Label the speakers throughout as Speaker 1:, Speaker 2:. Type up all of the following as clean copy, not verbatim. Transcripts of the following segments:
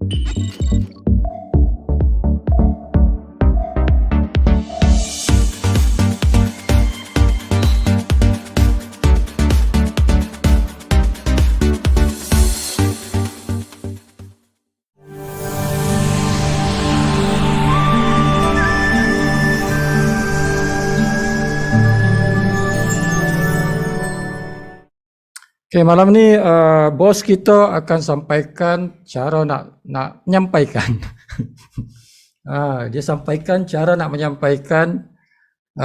Speaker 1: Okay, malam ni bos kita akan sampaikan cara nak menyampaikan. Dia sampaikan cara nak menyampaikan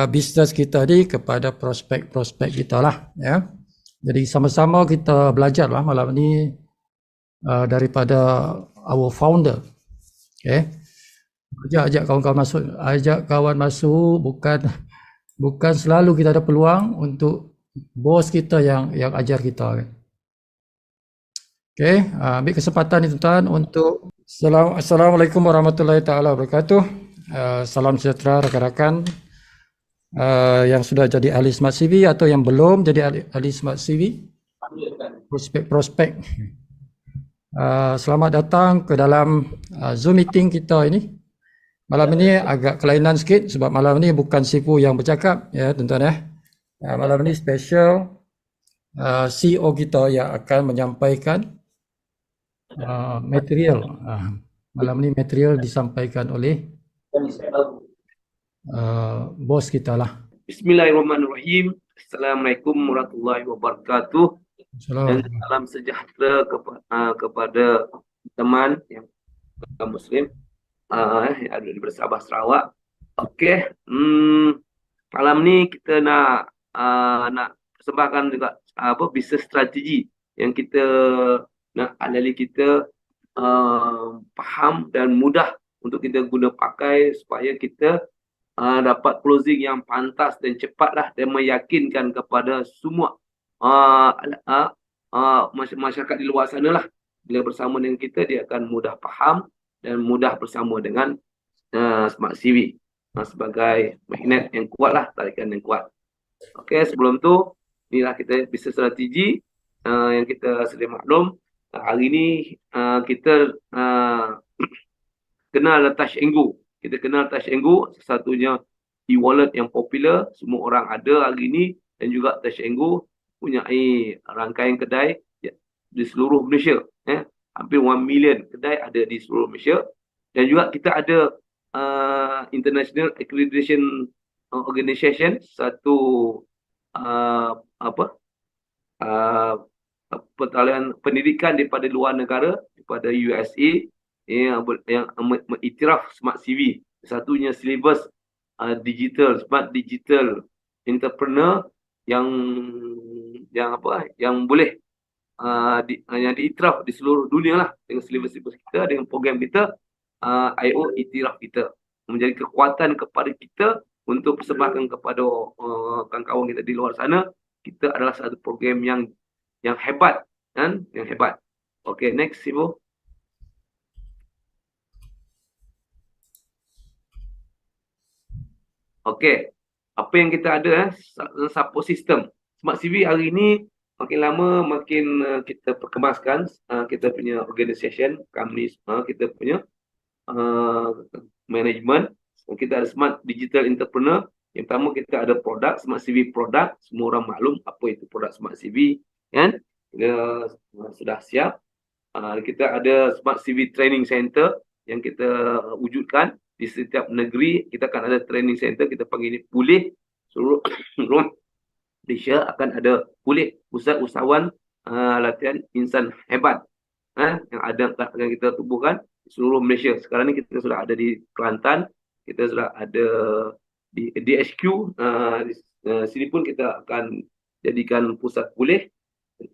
Speaker 1: bisnes kita ni kepada prospek-prospek kita lah. Ya. Jadi sama-sama kita belajar lah malam ni daripada our founder. Okay. Ajak kawan-kawan masuk, ajak kawan masuk, bukan selalu kita ada peluang untuk bos kita yang ajar kita kan. Okey, ambil kesempatan ni tuan-tuan untuk Assalamualaikum warahmatullahi taala wabarakatuh. Salam sejahtera rakan-rakan yang sudah jadi ahli Smart CV atau yang belum jadi ahli Smart CV. Prospek-prospek. Selamat datang ke dalam Zoom meeting kita ini. Malam ini agak kelainan sikit sebab malam ini bukan Sifu yang bercakap ya tuan-tuan ya. Malam ini special CEO kita yang akan menyampaikan material. Malam ini material disampaikan oleh bos kita lah.
Speaker 2: Bismillahirrahmanirrahim. Assalamualaikum warahmatullahi wabarakatuh. Dan salam sejahtera kepada teman yang Muslim yang ada di Bersabah Sarawak. Okey, malam ni kita nak persembahkan juga bisnes strategi yang kita nak ahli kita faham dan mudah untuk kita guna pakai supaya kita dapat closing yang pantas dan cepatlah dan meyakinkan kepada semua masyarakat di luar sana lah. Bila bersama dengan kita dia akan mudah faham dan mudah bersama dengan Smart CV sebagai magnet yang kuat lah, tarikan yang kuat. Okey, sebelum tu inilah kita bisnes strategi yang kita sedia maklum. Hari ini kita kenal Touch and Go. Kita kenal Touch and Go, satu-satunya e-wallet yang popular, semua orang ada hari ini, dan juga Touch and Go punya rangkaian kedai di seluruh Malaysia. Hampir 1 million kedai ada di seluruh Malaysia. Dan juga kita ada International Accreditation Organization, satu pertalian pendidikan daripada luar negara, daripada USA yang mengiktiraf Smart CV, satunya silibus digital, Smart Digital Entrepreneur yang boleh yang diiktiraf di seluruh dunia lah, dengan silibus kita, dengan program kita, IO iktiraf kita, menjadi kekuatan kepada kita untuk persembahkan kepada kawan-kawan kita di luar sana. Kita adalah satu program yang hebat kan, yang hebat. Okey, next Ibu. Okey, apa yang kita ada support system Smart CV hari ini makin lama makin kita perkemaskan kita punya organisation, company, kita punya management. Kita ada Smart Digital Entrepreneur. Yang pertama kita ada produk Smart CV produk. Semua orang maklum apa itu produk Smart CV kan. Kita sudah siap. Kita ada Smart CV Training Center yang kita wujudkan di setiap negeri. Kita akan ada training center, kita panggil ini pulih seluruh Malaysia akan ada pulih pusat usahawan latihan insan hebat yang akan kita tubuhkan di seluruh Malaysia. Sekarang ni kita sudah ada di Kelantan, kita sudah ada di DHQ, sini pun kita akan jadikan pusat pulih,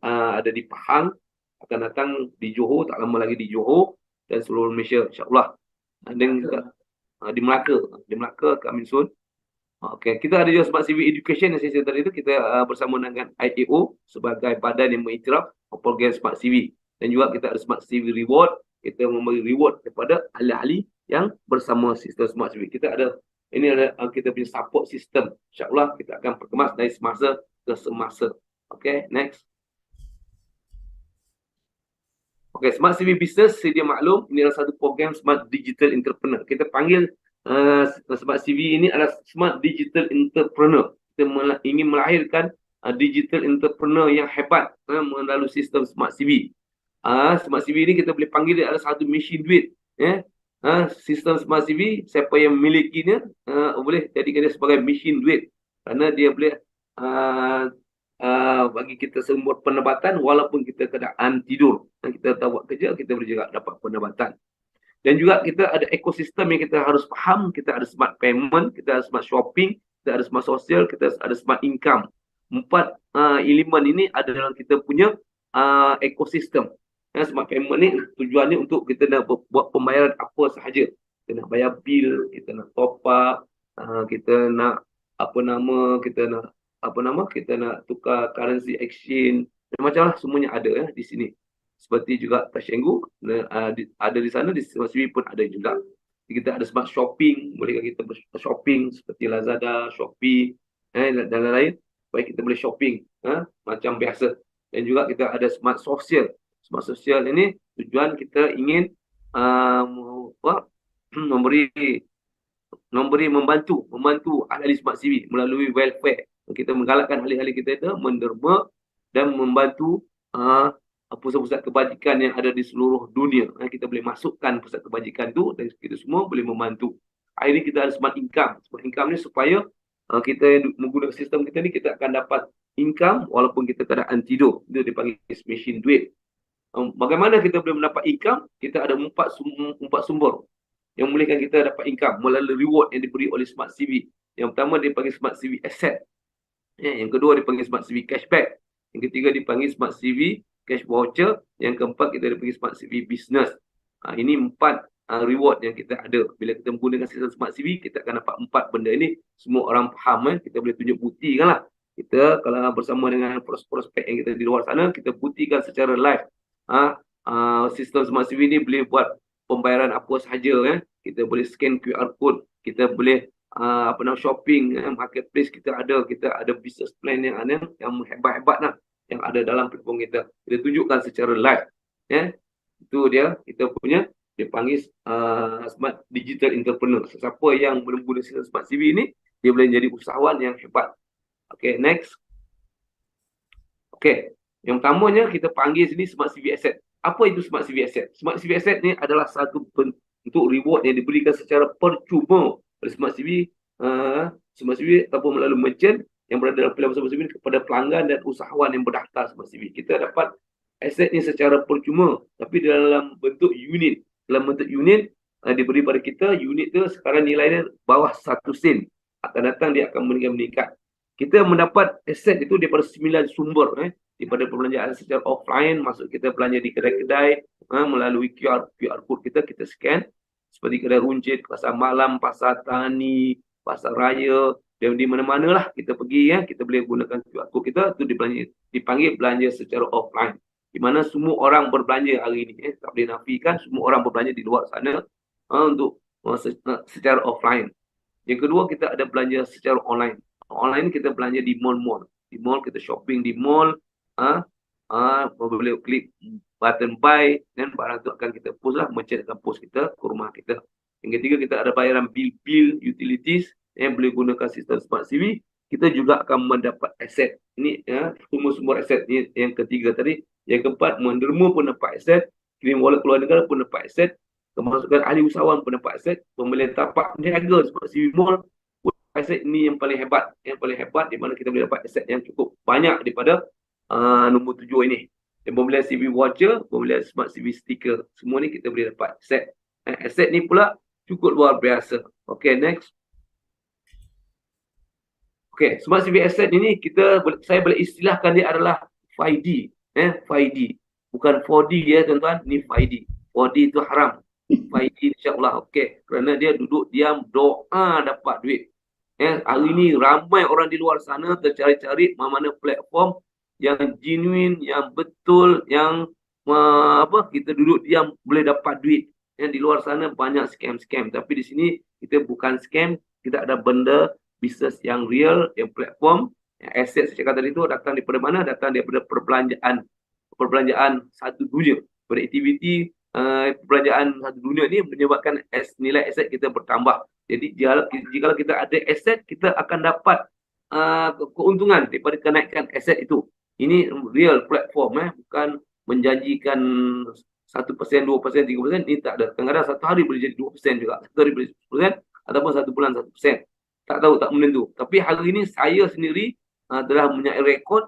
Speaker 2: ada di Pahang, akan datang di Johor, tak lama lagi di Johor dan seluruh Malaysia insya-Allah. Dan di Melaka coming soon. Okey, kita ada juga Smart CV Education yang saya tadi itu, kita bersama dengan IAO sebagai badan yang mengiktiraf program Smart CV. Dan juga kita ada Smart CV Reward, kita memberi reward kepada ahli-ahli yang bersama sistem Smart CV. Kita ada, ini ada kita punya support system. InsyaAllah kita akan perkemas dari semasa ke semasa. Okey, next. Okey, Smart CV Business sedia maklum ini adalah satu program Smart Digital Entrepreneur. Kita panggil Smart CV ini adalah Smart Digital Entrepreneur. Kita ingin melahirkan digital entrepreneur yang hebat melalui sistem Smart CV. Smart CV ini kita boleh panggil dia adalah satu mesin duit. Sistem Smart CV, siapa yang memilikinya boleh jadikan dia sebagai mesin duit. Kerana dia boleh bagi kita sumber pendapatan walaupun kita keadaan tidur. Kita tak buat kerja, kita boleh juga dapat pendapatan. Dan juga kita ada ekosistem yang kita harus faham. Kita ada smart payment, kita ada smart shopping, kita ada smart sosial, kita ada smart income. 4 elemen ini ada dalam kita punya ekosistem. Smart payment ni tujuannya untuk kita nak buat pembayaran apa sahaja. Kita nak bayar bil, kita nak top up, kita nak kita nak tukar currency exchange, macam-macam lah, semuanya ada di sini. Seperti juga Tashenggu ada di sana, di Smart CV pun ada juga. Kita ada smart shopping, bolehkah kita shopping seperti Lazada, Shopee dan lain-lain, supaya kita boleh shopping macam biasa. Dan juga kita ada smart sosial. Smart sosial ini tujuan kita ingin membantu ahli Smart CV melalui welfare. Kita menggalakkan ahli-ahli kita itu menderma dan membantu pusat-pusat kebajikan yang ada di seluruh dunia. Kita boleh masukkan pusat kebajikan itu dan kita semua boleh membantu. Akhirnya kita ada smart income. Smart income ni supaya kita menggunakan sistem kita ni, kita akan dapat income walaupun kita keadaan tidur. Itu dipanggil mesin duit. Bagaimana kita boleh mendapat income? Kita ada empat sumber yang membolehkan kita dapat income melalui reward yang diberi oleh Smart CV. Yang pertama dipanggil Smart CV Asset. Yang kedua dipanggil Smart CV Cashback. Yang ketiga dipanggil Smart CV Cash Voucher. Yang keempat kita dipanggil Smart CV Business. Ini 4 reward yang kita ada. Bila kita menggunakan sistem Smart CV, kita akan dapat 4 benda ini. Semua orang faham. Kita boleh tunjuk bukti kan lah. Kita kalau bersama dengan prospek yang kita di luar sana, kita buktikan secara live. Sistem Smart CV ni boleh buat pembayaran apa sahaja. Kita boleh scan QR code, kita boleh shopping, marketplace kita ada business plan yang hebat-hebat lah, yang ada dalam platform kita. Kita tunjukkan secara live. Itu dia, kita punya dipanggil Smart Digital Entrepreneur. Siapa yang boleh guna sistem Smart CV ni, dia boleh jadi usahawan yang hebat. Okay, next. Okay, yang pertamanya kita panggil sini Smart CV Asset. Apa itu Smart CV Asset? Smart CV Asset ni adalah satu bentuk reward yang diberikan secara percuma oleh Smart CV ataupun melalui merchant yang berada dalam pilihan Smart CV kepada pelanggan dan usahawan yang berdaftar Smart CV. Kita dapat aset ni secara percuma, tapi dalam bentuk unit. Dalam bentuk unit diberi pada kita. Unit tu sekarang nilainya bawah 1 sen. Akan datang dia akan meningkat. Kita mendapat aset itu daripada 9 sumber. Daripada perbelanjaan secara offline, masuk kita belanja di kedai-kedai, melalui QR code kita scan. Seperti kedai runcit, pasar malam, pasar tani, pasar raya, dan di mana-mana lah kita pergi, kita boleh gunakan QR code kita, itu dipanggil belanja secara offline. Di mana semua orang berbelanja hari ini. Tak boleh nafikan, semua orang berbelanja di luar sana untuk secara offline. Yang kedua, kita ada belanja secara online. Online kita belanja di mall-mall. Di mall kita shopping di mall. Boleh klik button buy dan barang tu akan kita post lah. Merchant akan post kita ke rumah kita. Yang ketiga, kita ada bayaran bil-bil utilities yang boleh gunakan sistem Smart CV. Kita juga akan mendapat aset. Ini semua aset. Ini yang ketiga tadi. Yang keempat, menderma pun dapat aset. Kirim wallet keluar negara pun dapat aset. Kemasukan ahli usahawan pun dapat aset. Pembelian tapak niaga Smart CV Mall. Aset ini yang paling hebat. Yang paling hebat di mana kita boleh dapat aset yang cukup banyak daripada nombor 7 ini. Dan pembelian CV voucher, pembelian Smart CV sticker. Semua ni kita boleh dapat aset. Aset ni pula cukup luar biasa. Okay, next. Okay, Smart CV asset ini saya boleh istilahkan dia adalah 5D. 5D. Bukan 4D ya tuan-tuan. Ni 5D. 4D itu haram. 5D insyaAllah. Okay. Kerana dia duduk diam, doa dapat duit. Hari ini ramai orang di luar sana tercari-cari mana platform yang genuine, yang betul, yang kita duduk diam boleh dapat duit. Di luar sana banyak scam-scam. Tapi di sini kita bukan scam. Kita ada benda bisnes yang real, yang platform, yang aset saya cakap tadi itu datang daripada mana? Datang daripada perbelanjaan satu dunia. pada aktiviti perbelanjaan satu dunia ni menyebabkan nilai aset kita bertambah. Jadi jika kita ada aset, kita akan dapat keuntungan daripada kenaikan aset itu. Ini real platform, bukan menjanjikan 1%, 2%, 3%, ini tak ada. Kadang-kadang satu hari boleh jadi 2% juga, satu hari boleh 10%, ataupun satu bulan 1%. Tak tahu, tak menentu. Tapi hari ini saya sendiri telah mempunyai rekod,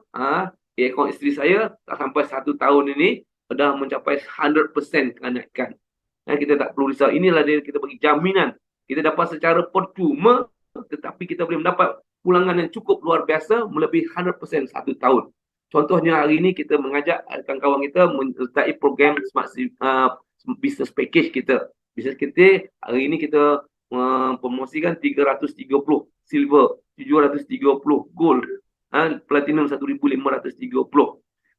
Speaker 2: rekod isteri saya tak sampai 1 tahun ini dah mencapai 100% kenaikan. Kita tak perlu risau. Inilah dia kita bagi jaminan. Kita dapat secara percuma, tetapi kita boleh mendapat pulangan yang cukup luar biasa melebihi 100% 1 tahun. Contohnya hari ini kita mengajak kawan-kawan kita menyertai program Smart Business Package kita. Business kita hari ini kita promosikan 330 silver, 730 gold, platinum 1530.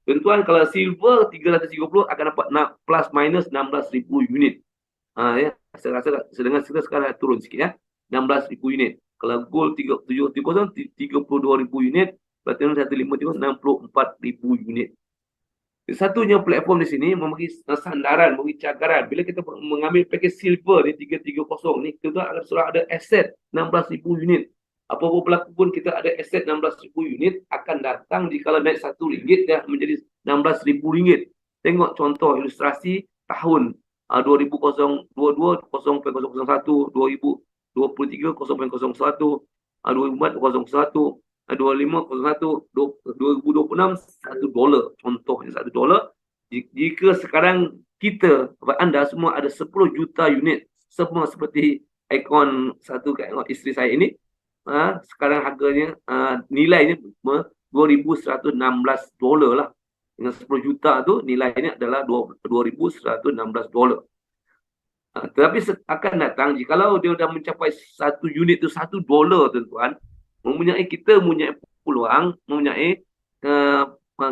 Speaker 2: Tuan-tuan, kalau silver 330 akan dapat plus minus 16,000 unit. Saya rasa sedangkan kita sekarang turun sikit 16,000 unit. Kalau gold 730 32,000 unit, platinum 150 64,000 unit. Satunya platform di sini memberi sandaran, memberi cakaran. Bila kita mengambil package silver ni 330 ni, kita akan sudah ada aset 16,000 unit. Apa-apa berlaku pun kita ada aset 16,000 unit, akan datang jika naik RM1 dah menjadi RM16,000. Tengok contoh ilustrasi tahun 2022 0.001, 2023 0.01, 2024 0.01, 2501, 2026 $1. Contohnya $1. Jika sekarang kita, anda semua ada 10 juta unit, semua seperti ikon satu kat isteri saya ini, sekarang harganya nilainya $2,116 lah. Dengan 10 juta tu nilainya adalah $2,116. Tetapi akan datang jikalau dia dah mencapai satu unit tu $1, tuan-tuan, kita mempunyai peluang,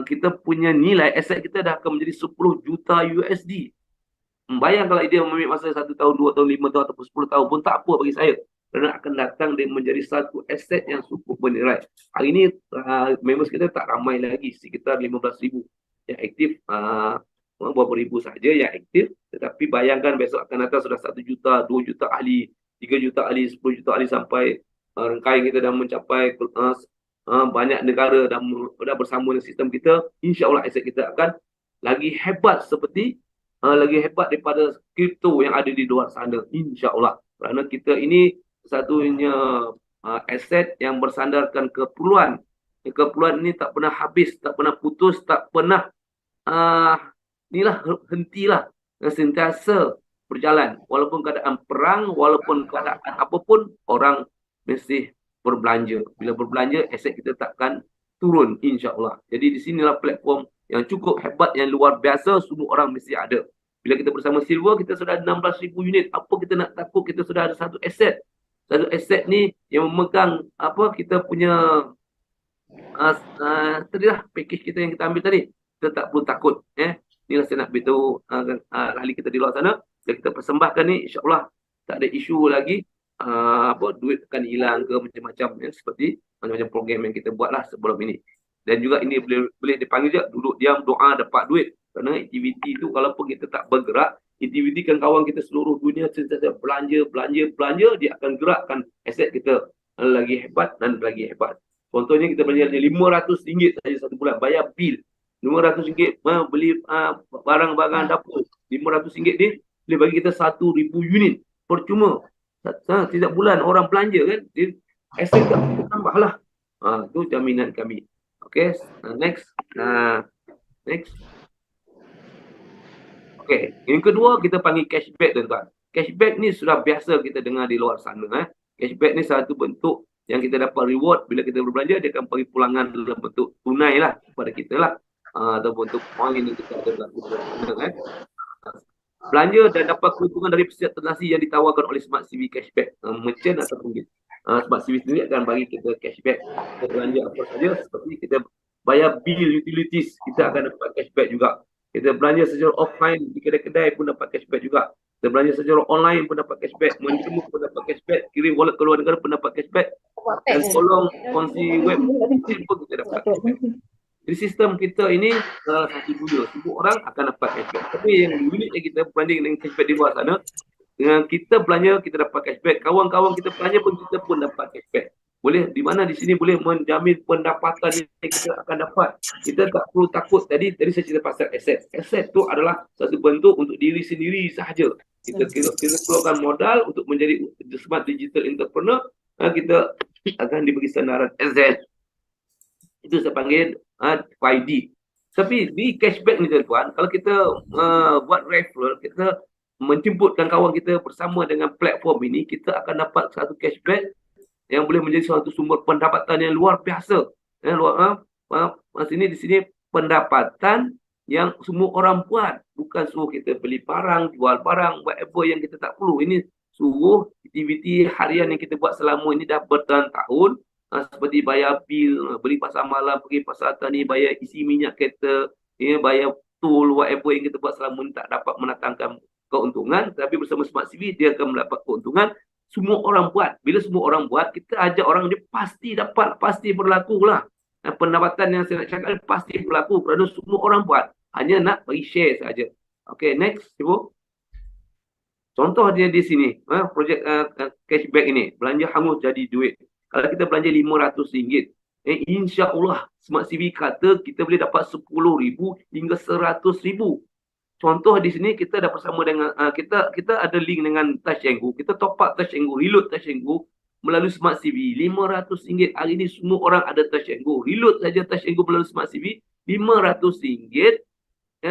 Speaker 2: kita punya nilai aset kita dah akan menjadi 10 juta USD. Bayang kalau dia ambil masa 1 tahun, 2 tahun, 5 tahun ataupun 10 tahun pun tak apa bagi saya. Kerana akan datang dia menjadi satu aset yang cukup bernilai. Hari ini members kita tak ramai lagi, sekitar 15,000 yang aktif, beberapa ribu saja yang aktif. Tetapi bayangkan besok akan datang sudah 1 juta, 2 juta ahli, 3 juta ahli, 10 juta ahli, sampai rangkaian kita dah mencapai banyak negara dah bersama dengan sistem kita. InsyaAllah aset kita akan lagi hebat lagi hebat daripada kripto yang ada di luar sana, insyaAllah. Kerana kita ini satunya aset yang bersandarkan keperluan. Keperluan ini tak pernah habis, tak pernah putus, tak pernah hentilah, sentiasa berjalan. Walaupun keadaan perang, walaupun keadaan apapun, orang mesti berbelanja. Bila berbelanja, aset kita takkan turun, insyaAllah. Jadi di sinilah platform yang cukup hebat, yang luar biasa, semua orang mesti ada. Bila kita bersama silver, kita sudah ada 16,000 unit. Apa kita nak takut? Kita sudah ada satu aset. Satu aset ni yang memegang kita punya tadilah package kita yang kita ambil tadi. Kita tak perlu takut. Inilah saya nak beritahu ahli kita di luar sana. Bila kita persembahkan ni, insyaAllah tak ada isu lagi. Duit akan hilang ke macam-macam, seperti macam-macam program yang kita buatlah sebelum ini. Dan juga ini boleh dipanggil je duduk diam doa dapat duit. Kerana aktiviti itu kalaupun kita tak bergerak, aktiviti kan kawan kita seluruh dunia sentiasa belanja, dia akan gerakkan aset kita lagi hebat dan lagi hebat. Contohnya kita belanja RM500 saja satu bulan, bayar bil RM500 beli barang-barang dapur. RM500 ni boleh bagi kita 1,000 unit percuma. Setiap bulan orang belanja kan, aset kita tambah lah. Itu jaminan kami. Okay, next. Okay, yang kedua kita panggil cashback, tuan-tuan. Cashback ni sudah biasa kita dengar di luar sana. Cashback ni satu bentuk yang kita dapat reward bila kita berbelanja, dia akan bagi pulangan dalam bentuk tunai lah kepada kita lah. Atau bentuk poin yang kita ada berlaku dalam sana. Belanja dan dapat keuntungan dari setiap transaksi yang ditawarkan oleh Smart CV Cashback. Merchant ataupun Smart CV sendiri akan bagi kita cashback. Kita belanja apa saja, seperti kita bayar bil utilities, kita akan dapat cashback juga. Kita belanja secara offline di kedai-kedai pun dapat cashback juga. Kita belanja secara online pun dapat cashback. Menjemur pun dapat cashback. Kirim wallet ke luar negara pun dapat cashback. Dan tolong kongsi web pun kita dapat cashback. Jadi sistem kita ini satu dunia, semua orang akan dapat cashback. Tapi yang uniknya kita berbanding dengan cashback di luar sana, dengan kita belanja kita dapat cashback, kawan-kawan kita belanja pun kita pun dapat cashback. Boleh di mana di sini boleh menjamin pendapatan yang kita akan dapat. Kita tak perlu takut. Tadi saya cerita pasal aset. Aset tu adalah satu bentuk untuk diri sendiri sahaja. Kita keluarkan modal untuk menjadi smart digital entrepreneur, kita akan diberi sandaran aset. Itu saya panggil 5D. Tapi di cashback ni tuan-tuan, kalau kita buat referral, kita menjemputkan kawan kita bersama dengan platform ini, kita akan dapat satu cashback yang boleh menjadi suatu sumber pendapatan yang luar biasa. Di sini pendapatan yang semua orang buat, bukan suruh kita beli barang, jual barang, whatever yang kita tak perlu. Ini suruh aktiviti harian yang kita buat selama ini dah bertahun-tahun, seperti bayar bil, beli pasar malam, pergi pasar tani, bayar isi minyak kereta, bayar tool, whatever yang kita buat selama ini tak dapat mendatangkan keuntungan, tapi bersama Smart CV dia akan mendapat keuntungan. Semua orang buat. Bila semua orang buat, kita ajak orang dia pasti dapat, pasti berlaku lah. Pendapatan yang saya nak cakap pasti berlaku kerana semua orang buat. Hanya nak bagi share saja. Okay, next, Ibu. Contoh dia di sini, projek cashback ini, belanja hangus jadi duit. Kalau kita belanja RM500, insya-Allah Smart CV kata kita boleh dapat RM10,000 hingga RM100,000. Contoh di sini kita dah bersama dengan kita ada link dengan Touch 'n Go. Kita top up Touch 'n Go, reload Touch 'n Go melalui Smart CV RM500. Hari ini semua orang ada Touch 'n Go. Reload saja Touch 'n Go melalui Smart CV RM500.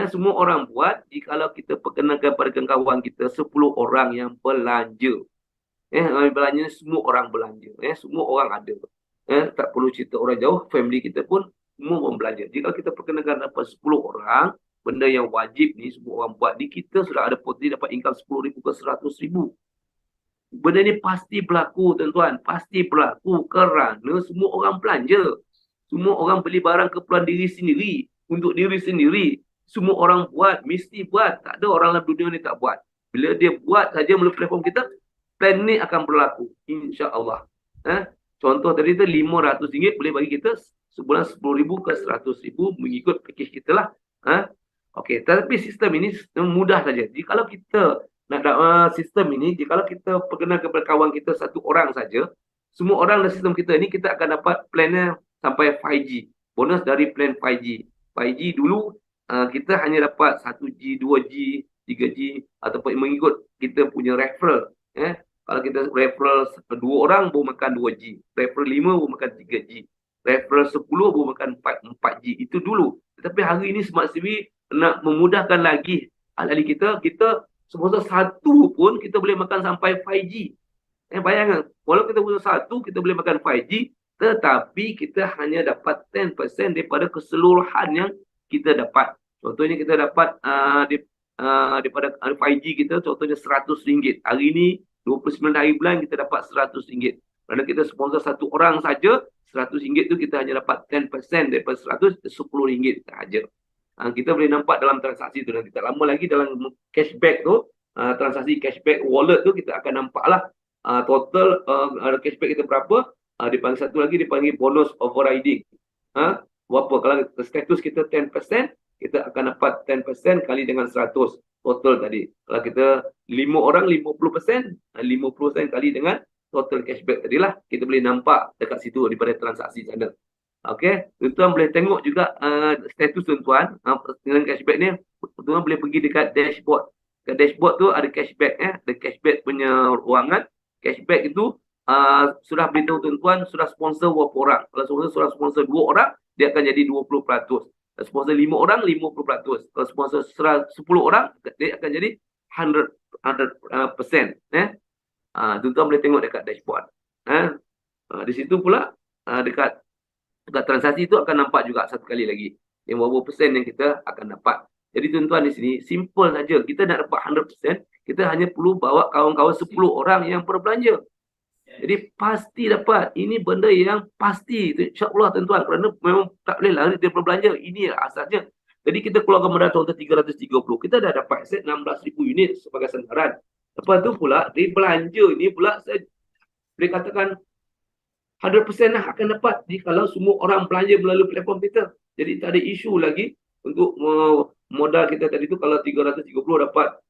Speaker 2: Semua orang buat. Jikalau kita perkenalkan pada kawan kita 10 orang yang belanja. Belanja semua orang belanja. Semua orang ada. Tak perlu cerita orang jauh, family kita pun semua membelanja. Jika kita perkenalkan dapat 10 orang, benda yang wajib ni semua orang buat, di kita sudah ada potensi dapat income RM10,000 ke RM100,000. Benda ni pasti berlaku tuan-tuan, pasti berlaku kerana semua orang belanja. Semua orang beli barang keperluan diri sendiri, untuk diri sendiri. Semua orang buat, mesti buat. Tak ada orang dalam dunia ni tak buat. Bila dia buat saja melalui platform kita, plan ni akan berlaku, insya-Allah. Contoh tadi tu RM500 boleh bagi kita sebulan RM10,000 ke RM100,000 mengikut package kita lah. Okey, tapi sistem ini mudah saja. Jikalau kita nak sistem ini, jikalau kita perkenalkan kepada kawan kita satu orang saja, semua orang dalam sistem kita ini, kita akan dapat plannya sampai 5G. Bonus dari plan 5G. 5G dulu kita hanya dapat 1G, 2G, 3G ataupun mengikut kita punya referral. Kalau kita referral 2 orang baru makan 2G. Referral 5 baru makan 3G. Referral 10 baru makan 4G. Itu dulu. Tetapi hari ini Smart CV nak memudahkan lagi ahli kita sponsor satu pun kita boleh makan sampai 5G. Bayangkan, walau kita punya satu, kita boleh makan 5G, tetapi kita hanya dapat 10% daripada keseluruhan yang kita dapat. Contohnya kita dapat daripada 5G kita, contohnya RM100. Hari ini 29 hari bulan kita dapat RM100. Kerana kita sponsor satu orang saja, RM100 tu kita hanya dapat 10% daripada 100, RM10 sahaja. Kita boleh nampak dalam transaksi tu nanti tak lama lagi dalam cashback tu, transaksi cashback wallet tu kita akan nampaklah total cashback kita berapa. Dipanggil satu lagi, dipanggil bonus overriding. Berapa? Kalau status kita 10%, kita akan dapat 10% kali dengan 100 total tadi. Kalau kita 5 orang 50%, 50% kali dengan total cashback tadilah, kita boleh nampak dekat situ daripada transaksi sana. Okey, tuan-tuan boleh tengok juga status tuan-tuan dengan cashback ni. Tuan-tuan boleh pergi dekat dashboard. Dekat dashboard tu ada cashback, ada cashback punya ruangan. Cashback itu sudah beritahu tuan-tuan sudah sponsor berapa orang. Kalau sudah sponsor 2 orang, dia akan jadi 20%. Kalau sponsor 5 orang, 50%. Kalau sponsor 10 orang, dia akan jadi 100%. Tuan-tuan boleh tengok dekat dashboard. Di situ pula dekat transaksi itu akan nampak juga satu kali lagi yang berapa persen yang kita akan dapat. Jadi tuan-tuan di sini simple saja. Kita nak dapat 100%, kita hanya perlu bawa kawan-kawan 10 orang yang berbelanja. Jadi pasti dapat. Ini benda yang pasti, insya-Allah tuan-tuan, kerana memang tak boleh lari dari berbelanja. Ini asasnya. Jadi kita keluarkan modal contoh 330. Kita dah dapat aset 16,000 unit sebagai sandaran. Lepas tu pula di belanja ini pula saya boleh katakan 100% lah akan dapat kalau semua orang belanja melalui platform kita. Jadi tak ada isu lagi untuk modal kita tadi tu kalau 330 dapat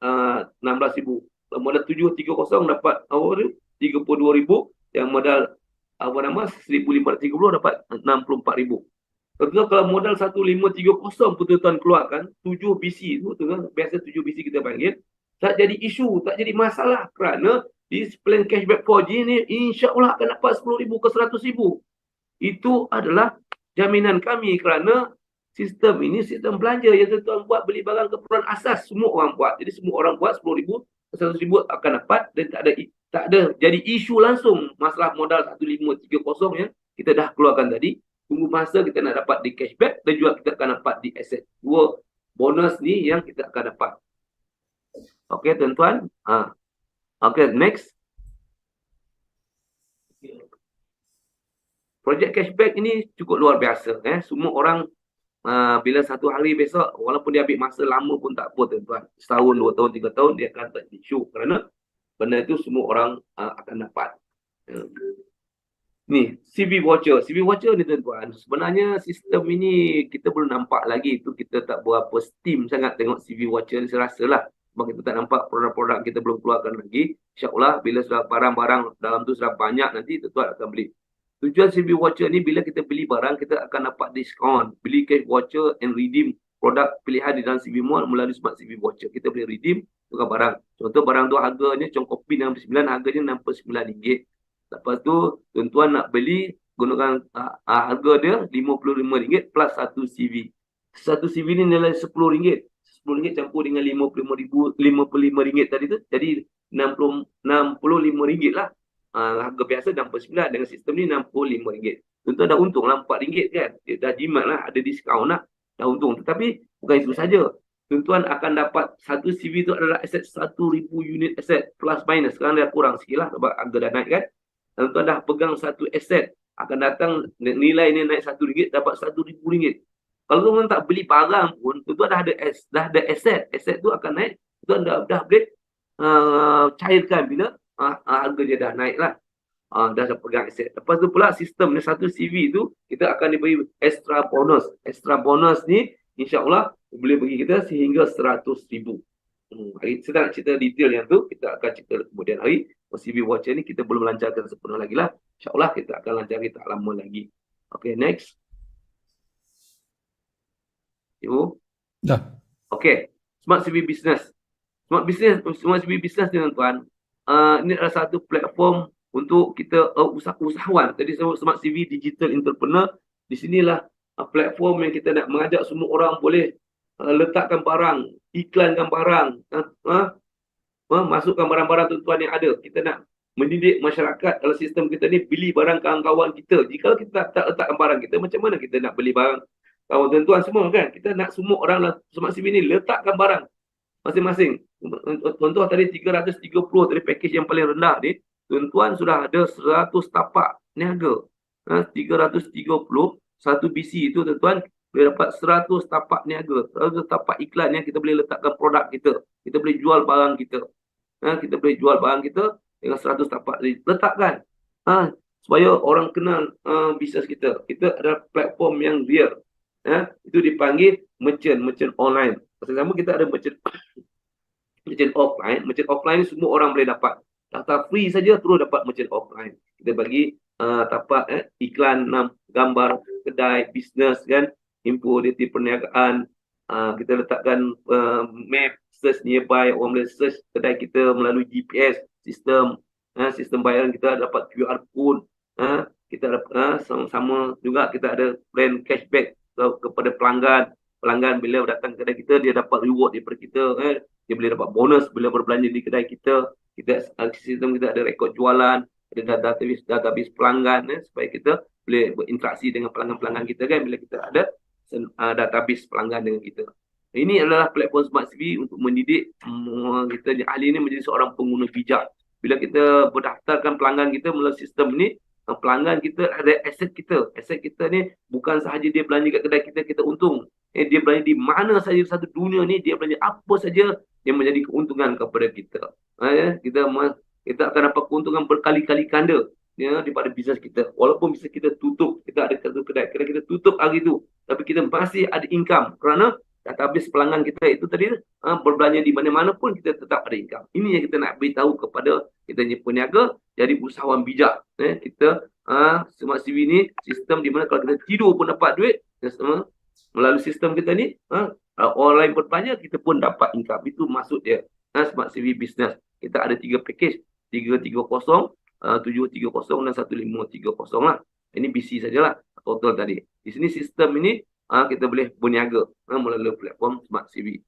Speaker 2: 16,000. Kalau modal 730 dapat apa tu 32,000, yang modal 1,530 dapat 64,000. Tuan-tuan kalau modal 1,530 pun tuan keluarkan 7 BC tu, tuan biasa 7 BC kita panggil, tak jadi isu, tak jadi masalah kerana di plan cashback 4G ni insya-Allah akan dapat 10,000 ke 100,000. Itu adalah jaminan kami kerana sistem ini sistem belanja yang tuan buat beli barang keperluan asas semua orang buat. Jadi semua orang buat 10,000 ke 100,000 akan dapat dan tak ada jadi isu langsung masalah modal 1,530 yang kita dah keluarkan tadi. Tunggu masa kita nak dapat di cashback dan juga kita akan dapat di asset. Dua bonus ni yang kita akan dapat. Okey tuan-tuan. Okey, next. Projek cashback ini cukup luar biasa. Semua orang bila satu hari besok, walaupun dia ambil masa lama pun tak apa tuan-tuan. Setahun, 2 tahun, 3 tahun, dia akan tak isu. Kerana benda itu semua orang akan dapat. Ni, CV voucher. CV voucher ni tuan-tuan, sebenarnya sistem ini kita belum nampak lagi. Itu kita tak berapa steam sangat tengok CV voucher ni, saya rasa lah. Sebab kita tak nampak produk-produk kita belum keluarkan lagi. InsyaAllah bila sudah barang-barang dalam tu sudah banyak nanti tuan-tuan akan beli. Tujuan CV voucher ni bila kita beli barang kita akan dapat diskaun. Beli cash voucher and redeem produk pilihan di dalam CV Mall melalui smart CV voucher. Kita boleh redeem tukar barang. Contoh barang tu harganya Chongkopi 69, harganya RM69. Lepas tu tuan-tuan nak beli gunakan harga dia RM55 plus satu CV. Satu CV ni nilai RM10. RM10 campur dengan RM55 tadi tu jadi RM65 lah. Harga biasa RM69, dengan sistem ni RM65. Tuan-tuan dah untung lah RM4 kan. Dia dah jimat lah, ada diskaun lah. Dah untung. Tetapi bukan itu saja. Tuan-tuan akan dapat satu CV tu adalah aset 1,000 unit aset plus minus. Sekarang dah kurang sikit lah sebab harga dah naik kan. Tuan-tuan dah pegang satu aset, akan datang nilai ni naik RM1, dapat RM1,000. Kalau tuan-tuan tak beli barang pun, tuan-tuan dah ada aset. Aset tu akan naik. Tuan dah boleh cairkan bila harga dia dah naik lah. Dah pegang aset. Lepas tu pula sistem ni satu CV tu kita akan diberi extra bonus. Extra bonus ni insya-Allah boleh bagi kita sehingga RM100,000. Kita nak cerita detail yang tu, kita akan cerita kemudian hari. CV voucher ni kita belum lancarkan sempurna lagi lah. InsyaAllah kita akan lancar tak lama lagi. Okay, next. Ibu.
Speaker 1: Dah.
Speaker 2: Okay, Smart CV Business. Smart CV Business ni tuan-tuan, ini adalah satu platform untuk kita usahawan. Tadi saya sebut Smart CV Digital Entrepreneur. Di sinilah platform yang kita nak mengajak semua orang boleh letakkan barang, iklankan barang, masukkan barang-barang tuan-tuan yang ada. Kita nak mendidik masyarakat dalam sistem kita ni beli barang kawan-kawan kita. Jika kita tak letakkan barang kita, macam mana kita nak beli barang kawan tuan-tuan semua kan? Kita nak semua orang Smart CV ni letakkan barang masing-masing. Tuan-tuan tadi 330 tadi package yang paling rendah ni, tuan-tuan sudah ada 100 tapak niaga. 330 satu BC itu tuan-tuan boleh dapat 100 tapak niaga, 100 tapak iklan yang kita boleh letakkan produk kita. Kita boleh jual barang kita. Kita boleh jual barang kita dengan 100 tapak letakkan. Supaya orang kenal bisnes kita. Kita ada platform yang real. Itu dipanggil merchant online. Sama kita ada merchant offline. Merchant offline ni semua orang boleh dapat. Daftar free saja terus dapat merchant offline. Kita bagi tapak iklan gambar kedai bisnes kan, info detail perniagaan. Kita letakkan map, search nearby, orang boleh search kedai kita melalui GPS sistem. Sistem bayaran kita dapat QR code. Kita ada sama juga kita ada plan cashback kepada pelanggan. Pelanggan bila datang ke kedai kita, dia dapat reward daripada kita. Dia boleh dapat bonus bila berbelanja di kedai kita. Sistem kita ada rekod jualan, ada database pelanggan supaya kita boleh berinteraksi dengan pelanggan-pelanggan kita kan bila kita ada database pelanggan dengan kita. Ini adalah platform Smart CV untuk mendidik kita ahli ini menjadi seorang pengguna bijak. Bila kita berdaftarkan pelanggan kita melalui sistem ini, pelanggan kita ada aset kita. Aset kita ni bukan sahaja dia belanja kat kedai kita, kita untung. Dia belanja di mana saja satu dunia ni, dia belanja apa saja yang menjadi keuntungan kepada kita. Kita akan dapat keuntungan berkali-kali ganda. ya, daripada bisnes kita. Walaupun bisnes kita tutup, kita ada satu kedai kita tutup hari itu, tapi kita masih ada income kerana database pelanggan kita itu tadi berbelanja di mana-mana pun kita tetap ada income. Ini yang kita nak beritahu kepada kita punya peniaga, jadi usahawan bijak. Kita Smart CV ni sistem di mana kalau kita tidur pun dapat duit, melalui sistem kita ni, orang lain berbelanja, kita pun dapat income. Itu maksud dia. Smart CV Business. Kita ada 3 package, 330, 730 dan 1530 lah. Ini BC sajalah total tadi. Di sini sistem ini kita boleh berniaga melalui platform Smart CV.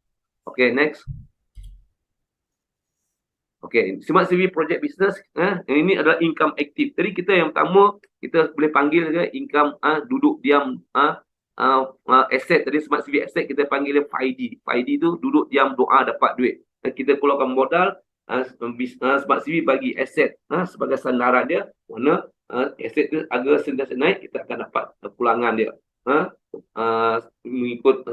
Speaker 2: Okay, next. Okay, Smart CV Project Business, ini adalah income aktif. Jadi kita yang pertama, kita boleh panggil income duduk diam, aset tadi Smart CV aset kita panggil dia 5D. 5D tu duduk diam doa dapat duit. Kita keluarkan modal, Smart CV bagi aset sebagai sandaran dia, mana aset tu agak sentiasa naik, kita akan dapat pulangan dia mengikut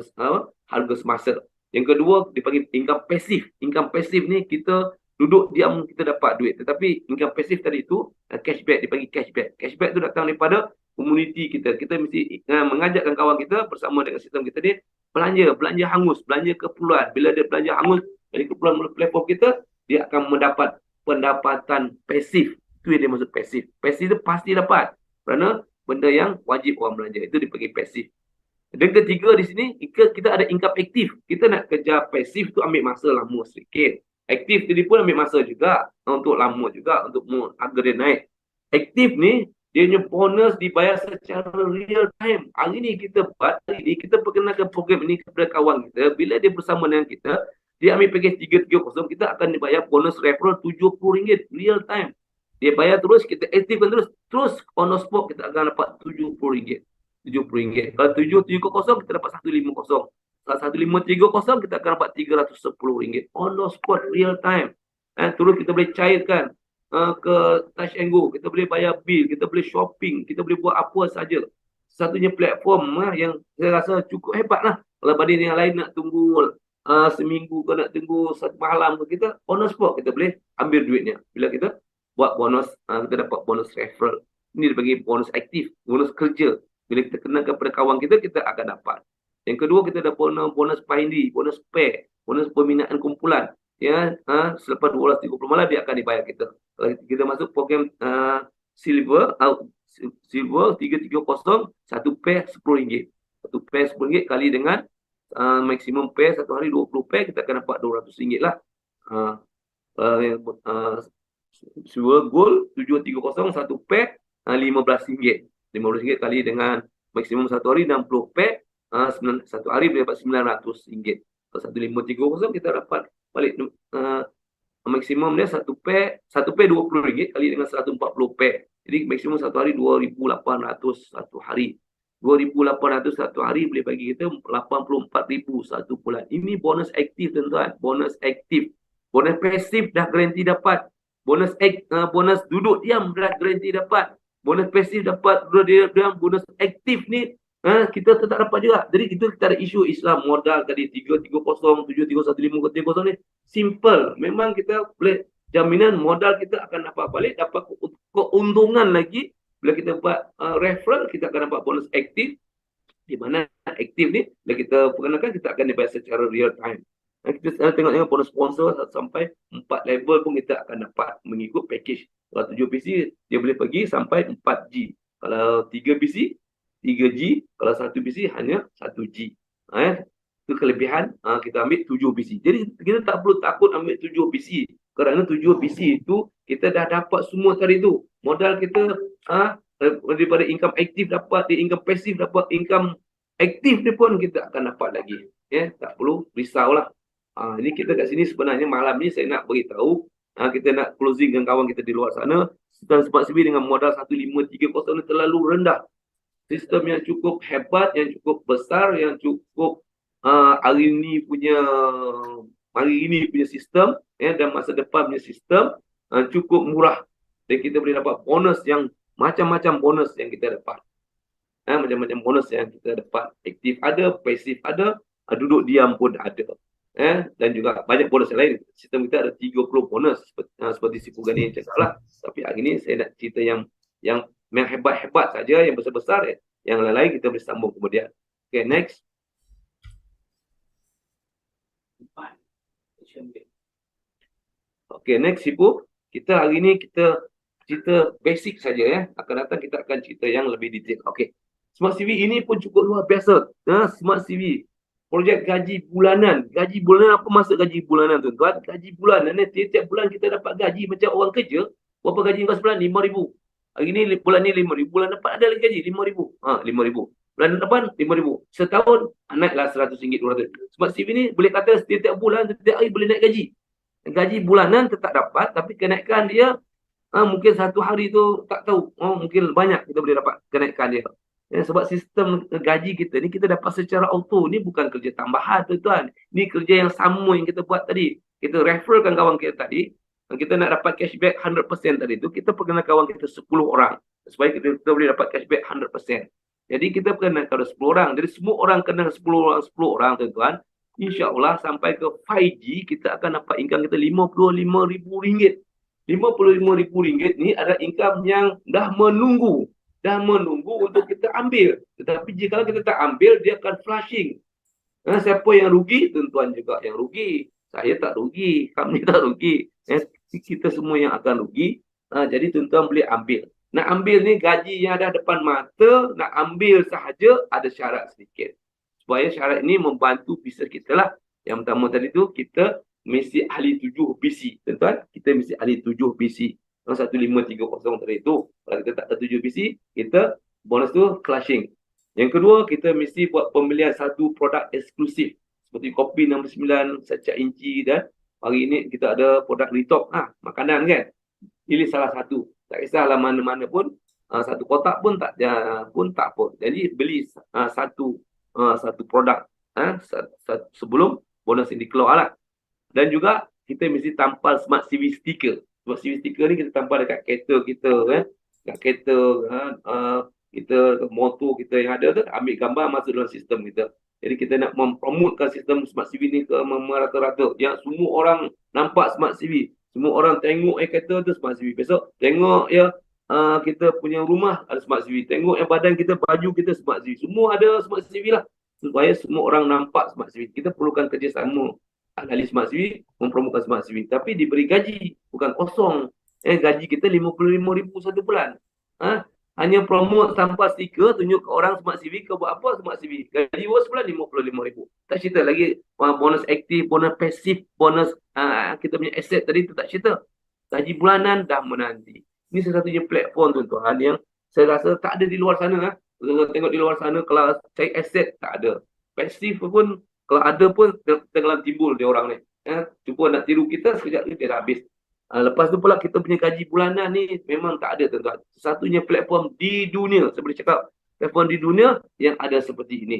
Speaker 2: harga semasa. Yang kedua dipanggil income pasif. Income pasif ni kita duduk diam kita dapat duit, tetapi income pasif tadi itu cashback, dipanggil cashback. Cashback tu datang daripada komuniti kita. Kita mesti mengajakkan kawan kita bersama dengan sistem kita ni belanja hangus, belanja keperluan. Bila dia belanja hangus dari keperluan melalui platform kita, dia akan mendapat pendapatan pasif. Itu yang dia maksud pasif. Pasif itu pasti dapat kerana benda yang wajib orang belanja. Itu dipanggil pasif. Dan ketiga di sini, kita ada income aktif. Kita nak kejar pasif tu ambil masa lama sedikit. Aktif tadi pun ambil masa juga untuk lama juga untuk harga dia naik. Aktif ni dia punya bonus dibayar secara real time. Hari ni kita buat, hari ni kita perkenalkan program ini kepada kawan kita. Bila dia bersama dengan kita, dia ambil package 330, kita akan dibayar bonus referral RM70 real time. Dia bayar terus, kita aktifkan terus on the spot kita akan dapat RM70. RM70. Kalau 770 kita dapat 150. Kalau 1530 kita akan dapat RM310 on the spot real time. Terus kita boleh cairkan ke Touch and Go, kita boleh bayar bil, kita boleh shopping, kita boleh buat apa saja. Satunya platform yang saya rasa cukup hebat lah. Kalau banding yang lain nak tunggu seminggu ke nak tunggu satu malam ke, kita on the spot kita boleh ambil duitnya. Bila kita buat bonus, kita dapat bonus referral. Ini dipanggil bonus aktif, bonus kerja. Bila kita kenakan kepada kawan kita, kita akan dapat. Yang kedua, kita ada bonus pahindi, bonus pair, bonus pembinaan kumpulan. Ya, selepas 12.30 malam dia akan dibayar kita. Kalau kita masuk program silver 330, satu pair RM10. Satu pair RM10 kali dengan maksimum pair satu hari 20 pair, kita akan dapat RM200 lah. Silver gold 730, satu pair RM15. RM15 kali dengan maksimum satu hari 60 pair, satu hari boleh dapat RM900. Kalau 1530 kita dapat balik maksimum dia satu pair RM20 kali dengan 140 pair. Jadi maksimum satu hari RM2,800 satu hari. RM2,800 satu hari boleh bagi kita RM84,000 satu bulan. Ini bonus aktif tuan-tuan, bonus aktif. Bonus pasif dah garanti dapat. Bonus duduk diam dah garanti dapat. Bonus pasif dapat duduk diam. Bonus aktif ni kita tetap dapat juga. Jadi itu kita ada isu Islam modal tadi 330, 730, 1530 ni simple. Memang kita boleh jaminan modal kita akan dapat balik, dapat keuntungan lagi. Bila kita buat referral, kita akan dapat bonus aktif. Di mana aktif ni bila kita perkenalkan, kita akan dibayar secara real time. Kita tengok bonus sponsor sampai 4 level pun kita akan dapat mengikut package. Kalau 7 PC dia boleh pergi sampai 4G. Kalau 3 PC 3G, kalau 1 PC hanya 1G. Itu kelebihan kita ambil 7 PC. Jadi kita tak perlu takut ambil 7 PC. Kerana 7 PC itu kita dah dapat semua tadi tu. Modal kita daripada income aktif dapat, income pasif dapat, income aktif ni pun kita akan dapat lagi. Tak perlu risaulah. Ini kita kat sini sebenarnya malam ni saya nak beritahu, kita nak closing dengan kawan kita di luar sana. Sistem Smart CV dengan modal 1530 ni terlalu rendah. Sistem yang cukup hebat, yang cukup besar, yang cukup hari ini punya sistem, dan masa depan punya sistem cukup murah. Dan kita boleh dapat bonus yang macam-macam bonus yang kita dapat. Macam-macam bonus yang kita dapat. Aktif ada, pasif ada, duduk diam pun ada. Dan juga banyak bonus yang lain. Sistem kita ada 30 bonus seperti si Pugani yang cakap lah. Tapi hari ini saya nak cerita yang yang hebat-hebat saja, yang besar-besar, yang lain-lain kita boleh sambung kemudian. Okay, next. Okay, next Ibu. Kita hari ni kita cerita basic saja ya. Akan datang kita akan cerita yang lebih detail. Okay. Smart CV ini pun cukup luar biasa. Smart CV. Projek gaji bulanan. Gaji bulanan, apa maksud gaji bulanan tuan-tuan? Gaji bulanan ni tiap-tiap bulan kita dapat gaji macam orang kerja. Berapa gaji kau sebulan? RM5,000. Hari ni bulan ni RM5,000. Bulan depan ada lagi gaji RM5,000. RM5,000. Bulan depan RM5,000. Setahun naiklah RM100, RM200. Smart CV ni boleh kata setiap bulan, setiap hari boleh naik gaji. Gaji bulanan tetap dapat, tapi kenaikan dia mungkin satu hari tu tak tahu. Mungkin banyak kita boleh dapat kenaikan dia. Sebab sistem gaji kita ni kita dapat secara auto. Ni bukan kerja tambahan tuan-tuan. Ni kerja yang sama yang kita buat tadi. Kita referralkan kawan kita tadi. Kita nak dapat cashback 100% tadi tu. Kita perkenalkan kawan kita 10 orang. Supaya kita boleh dapat cashback 100%. Jadi kita perkenalkan 10 orang. Jadi semua orang kena 10 orang tuan-tuan. InsyaAllah sampai ke 5G kita akan dapat income kita RM55,000. RM55,000 ni adalah income yang dah menunggu untuk kita ambil. Tetapi jika kita tak ambil, dia akan flushing. Siapa yang rugi? Tuan-tuan juga yang rugi. Saya tak rugi, kami tak rugi. Kita semua yang akan rugi. Jadi tuan-tuan boleh ambil. Nak ambil ni gaji yang ada depan mata, nak ambil sahaja ada syarat sedikit. Supaya syarat ini membantu bisnes kita lah. Yang pertama tadi tu, kita mesti ahli 7 BC. Tuan-tuan, kita mesti ahli 7 BC. 1530 tadi tu. Kalau kita tak ada 7 BC, kita bonus tu clashing. Yang kedua, kita mesti buat pembelian satu produk eksklusif. Seperti kopi 69, secak inci dan hari ini kita ada produk Retok. Makanan kan. Pilih salah satu. Tak kisahlah mana-mana pun. Satu kotak pun tak apa. Jadi beli satu produk sebelum bonus ini keluar lah. Dan juga kita mesti tampal Smart CV sticker. Smart CV sticker ni kita tampal dekat kereta kita dekat kereta kita, motor kita yang ada tu, ambil gambar masuk dalam sistem kita. Jadi kita nak mempromotkan sistem Smart CV ni ke merata-rata. Yang semua orang nampak Smart CV. Semua orang tengok kereta tu Smart CV. Besok tengok kita punya rumah ada Smart CV. Tengok badan kita, baju kita Smart CV. Semua ada Smart CV lah. Supaya semua orang nampak Smart CV. Kita perlukan kerjasama ahli Smart CV mempromotkan Smart CV. Tapi diberi gaji. Bukan kosong. Gaji kita RM55,000 satu bulan. Hanya promote tanpa stiker, tunjuk ke orang Smart CV, kau buat apa Smart CV. Gaji sebulan RM55,000. Tak cerita lagi bonus aktif, bonus pasif, bonus kita punya aset tadi tu tak cerita. Gaji bulanan dah menanti. Ini satu-satunya platform tuan-tuan yang saya rasa tak ada di luar sana. Tengok di luar sana kalau cari aset tak ada. Pasif pun kalau ada pun tenggelam timbul dia orang ni. Cuba nak tiru kita sekejap ni dia dah habis. Lepas tu pula kita punya gaji bulanan ni memang tak ada tuan-tuan. Satunya platform di dunia, saya boleh cakap platform di dunia yang ada seperti ini.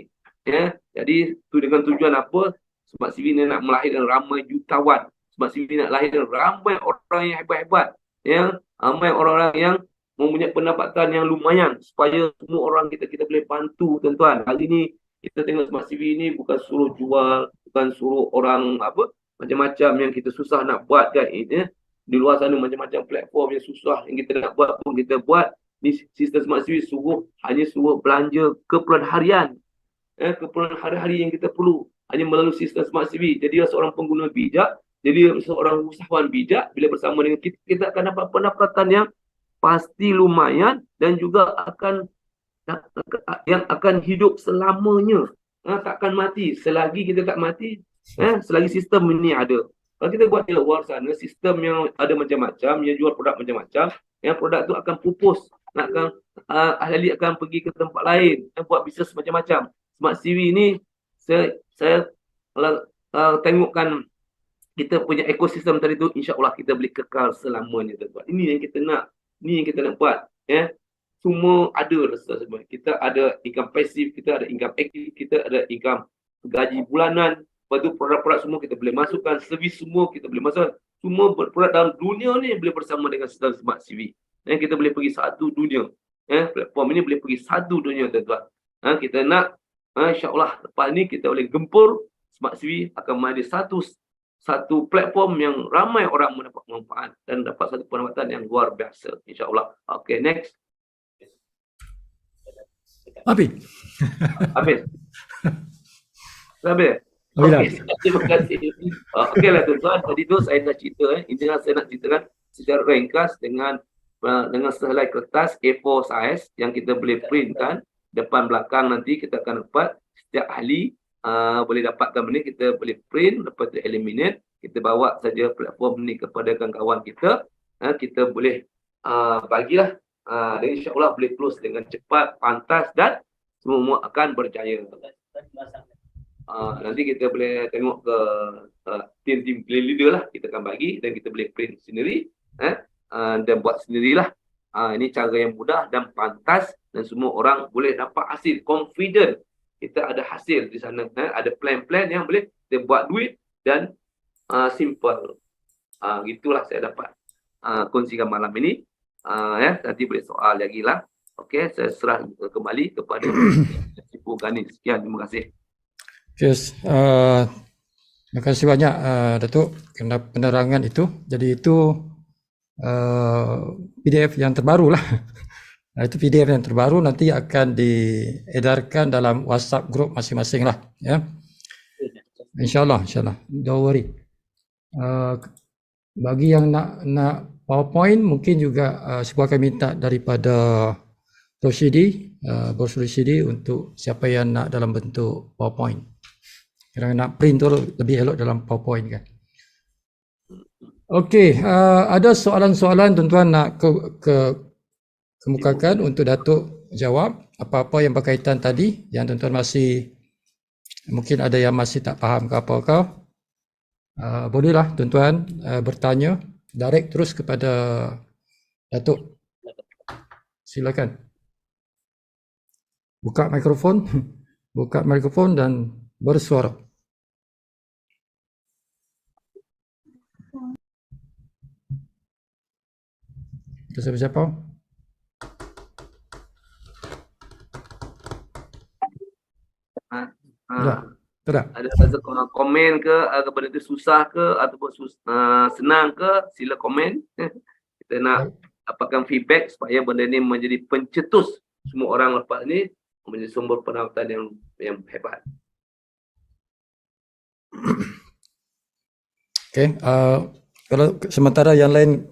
Speaker 2: Jadi tu dengan tujuan apa? Smart CV ni nak melahirkan ramai jutawan. Smart CV nak lahirkan ramai orang yang hebat-hebat. Ramai orang-orang yang mempunyai pendapatan yang lumayan supaya semua orang kita boleh bantu tuan-tuan. Hari ni kita tengok Smart CV ni bukan suruh jual, bukan suruh orang macam-macam yang kita susah nak buat kan. Di luar sana macam-macam platform yang susah yang kita nak buat pun kita buat. Ni sistem Smart CV hanya suruh belanja keperluan harian. Keperluan hari-hari yang kita perlu hanya melalui sistem Smart CV. Jadi seorang pengguna bijak, jadi seorang usahawan bijak, bila bersama dengan kita akan dapat pendapatan yang pasti lumayan dan juga akan hidup selamanya. Takkan mati. Selagi kita tak mati, selagi sistem ini ada. Kalau kita buat di luar sana, sistem yang ada macam-macam, yang jual produk macam-macam, yang produk tu akan pupus. Ahli akan pergi ke tempat lain, buat bisnes macam-macam. Smart CV ni, saya tengokkan kita punya ekosistem tadi tu, insya-Allah kita boleh kekal selamanya. Ini yang kita nak. Ini yang kita nak buat. Semua ada rasa semua. Kita ada income pasif, kita ada income aktif, kita ada income gaji bulanan. Lepas tu produk-produk semua kita boleh masukkan, servis semua kita boleh masukkan. Semua produk dalam dunia ni boleh bersama dengan sistem Smart CV. Kita boleh pergi satu dunia. Platform ini boleh pergi satu dunia tuan-tuan. Kita nak, insya-Allah lepas ni kita boleh gempur Smart CV akan menjadi satu platform yang ramai orang mendapat manfaat dan dapat satu pendapatan yang luar biasa, insya-Allah. Okay, next.
Speaker 1: Api.
Speaker 2: Habis. Habis.
Speaker 1: Habis dah.
Speaker 2: Okey, terima kasih. Okeylah tuan-tuan, tadi tu saya dah cerita intinya saya nak ceritakan secara ringkas dengan sehelai kertas A4 size yang kita boleh printkan depan belakang. Nanti kita akan dapat setiap ahli boleh dapatkan benda, kita boleh print, lepas tu eliminate, kita bawa saja platform ni kepada kawan-kawan kita, kita boleh bagilah, dan insya-Allah boleh close dengan cepat, pantas dan semua akan berjaya. Nanti kita boleh tengok ke tim-tim leader lah, kita akan bagi dan kita boleh print sendiri dan buat sendirilah. Ini cara yang mudah dan pantas dan semua orang boleh dapat hasil, confident kita ada hasil di sana, ada plan-plan yang boleh kita buat duit dan simple. Gitulah saya dapat kongsikan malam ini. Nanti boleh soal lagi lah. Okey, saya serah kembali kepada Ibu Gani. Sekian, terima kasih.
Speaker 1: Yes, terima kasih banyak Datuk kena penerangan itu. Jadi itu PDF yang terbaru lah. Itu PDF yang terbaru nanti akan diedarkan dalam WhatsApp group masing-masing lah. Ya. InsyaAllah, insyaAllah. Don't worry. Bagi yang nak PowerPoint mungkin juga sebuah kami minta daripada Bos Rashidi untuk siapa yang nak dalam bentuk PowerPoint. Kerana nak print tu lebih elok dalam PowerPoint kan. Okey, ada soalan-soalan tuan-tuan nak kemukakan untuk Datuk jawab apa-apa yang berkaitan tadi yang tuan-tuan masih mungkin ada yang masih tak faham ke apa-apa. Bolehlah tuan-tuan bertanya direct terus kepada Datuk. Silakan. Buka mikrofon dan bersuara. Siapa-siapa?
Speaker 2: Ada rasa komen ke kepada itu susah ke ataupun senang ke, sila komen. Kita nak dapatkan feedback supaya benda ni menjadi pencetus semua orang lepas ni menjadi sumber pendapatan yang hebat.
Speaker 1: Okey, kalau sementara yang lain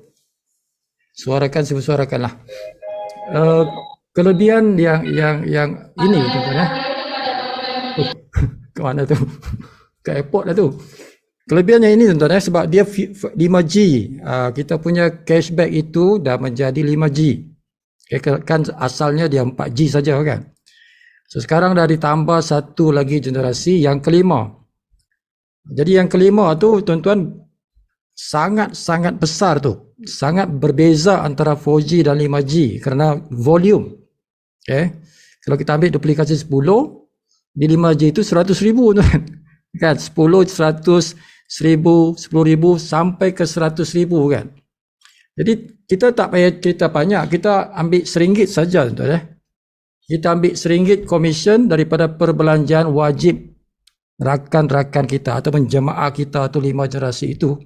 Speaker 1: suarakanlah. Kelebihan yang ini tuan-tuan ke mana tu? Ke airport lah tu. Kelebihannya ini tuan-tuan sebab dia 5G. Kita punya cashback itu dah menjadi 5G. Kan asalnya dia 4G saja kan. So sekarang dah ditambah satu lagi generasi yang kelima. Jadi yang kelima tu tuan-tuan sangat-sangat besar tu. Sangat berbeza antara 4G dan 5G kerana volume. Okay. Kalau kita ambil duplikasi 10, di 5G itu 100,000 tuan. Kan 10, 100, 1000, 10,000 sampai ke 100,000 kan. Jadi kita tak payah cerita banyak, kita ambil RM1 saja tuan. Kita ambil RM1 komisen daripada perbelanjaan wajib rakan-rakan kita ataupun jemaah kita atau 5 generasi itu.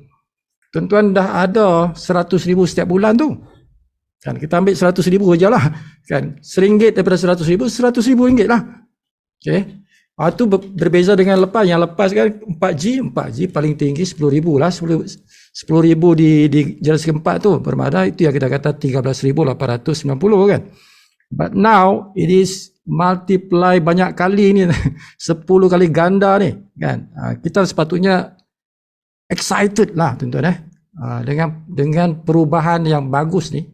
Speaker 1: Tuan-tuan dah ada 100,000 setiap bulan tu. Kan kita ambil 100,000 sajalah. Kan RM1 daripada 100,000, RM100,000 lah. Okey. Itu berbeza dengan lepas. Yang lepas kan 4G paling tinggi 10,000 lah. 10,000 di generasi keempat tu. Bermakna itu yang kita kata 13,890 kan. But now it is multiply banyak kali ni. 10 kali ganda ni kan. Kita sepatutnya excited lah tuan-tuan dengan perubahan yang bagus ni.